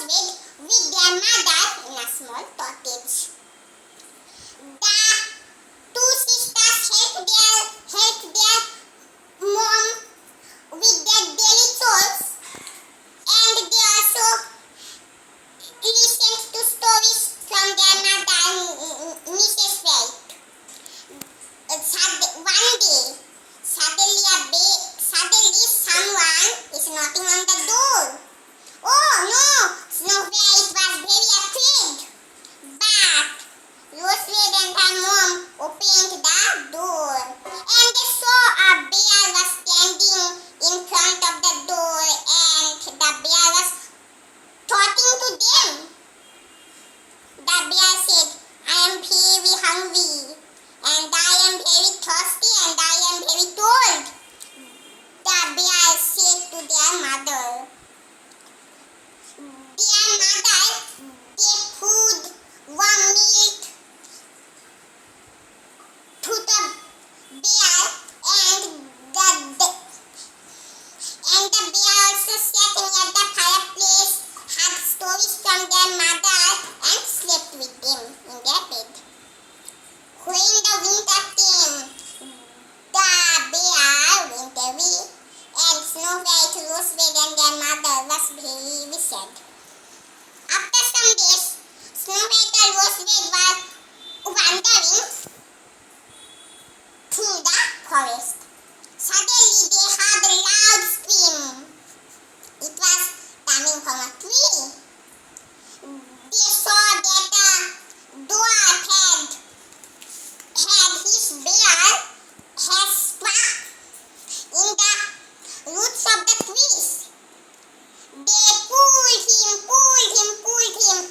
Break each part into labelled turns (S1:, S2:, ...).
S1: with their mother in a small cottage. The two sisters helped their mom with their daily chores, and they also listened to stories from their mother, Mrs. Wright. One day, suddenly someone is knocking on the door. Oh no! Snow White was very afraid. But Rose and her mom opened the door, and they saw a bear was standing in front of the door, and the bear was talking to them. The bear said, "I am very hungry, and I am very thirsty, and I am very cold." The bear said to their mother. Their mother gave food, warm milk to the bear, and the bear also sat near the fireplace, heard stories from their mother, and slept with them in their bed. When the winter came, the bear went away, and Snow White, Rose and their mother was very sad. After some days, Snow White and Rose were wandering through the forest. Suddenly, they heard a loud scream. It was coming from a tree. They saw that a dwarf had his bear has stuck in the roots of the trees. They pulled him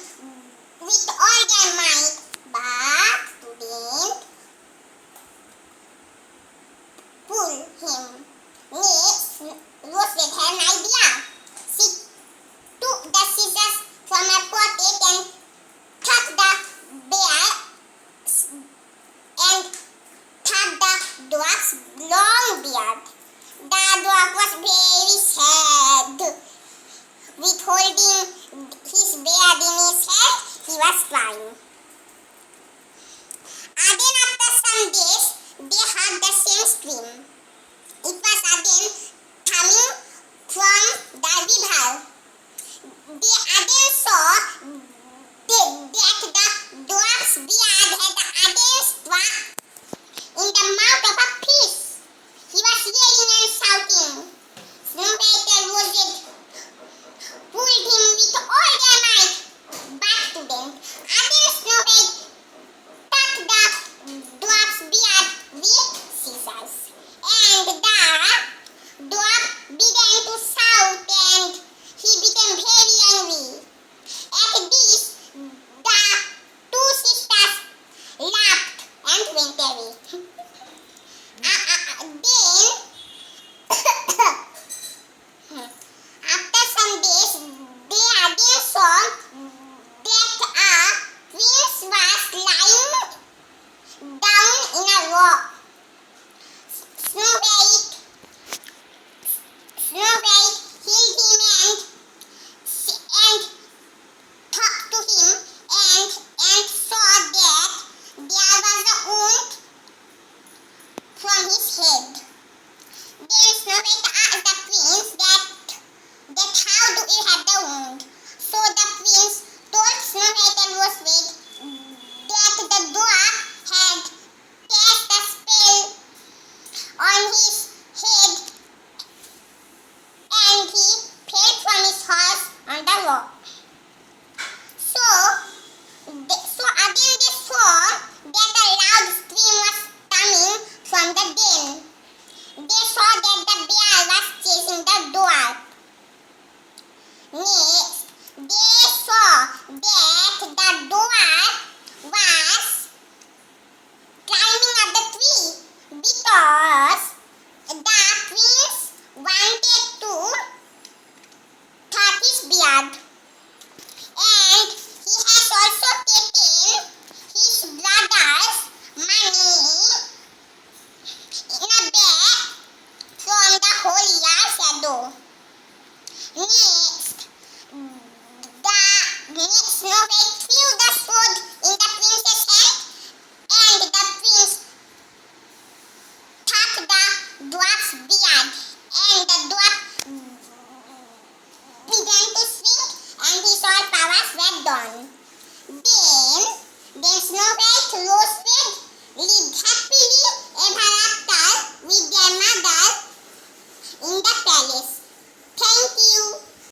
S1: with all their might, but couldn't pull him. Next, Rose had an idea. She took the scissors from her pocket and cut the bear and cut the dwarf's long beard. The dwarf was very sad. With holding his beard in his hand, he was crying. Then after some days, they heard the same scream. It was again coming from the river. They again saw that the dwarf's beard had again struck in the mouth of a fish. He was yelling and shouting. Snow White and Rose pulled him with all their might back to them. Again Snow White cut the dwarf's beard with scissors, and the dwarf began to shout, and he became very angry. At this, the two sisters laughed and went away. After some days, they again saw that a prince was lying down in a rock. Snow White healed him and talked to him, and saw that there was a wound from his head. Then Snow White asked the prince that how do you have the wound? So the prince told Snow White and Rose that the dwarf had cast a spell on his head, and he fell from his horse on the rock. So again they saw that a loud scream was coming from the den. They saw that the bear was chasing the dwarf. Next, they saw that the dwarf was climbing up the tree because the prince wanted to cut his beard. And he has also taken his brother's money in a bag from the whole year shadow. Next, the Snow White threw the sword in the prince's hand, and the prince cut the dwarf's beard, and the dwarf began to shrink, and his all powers were gone. Then Snow White rose red, lived happily ever after with their mother in the palace. Thank you.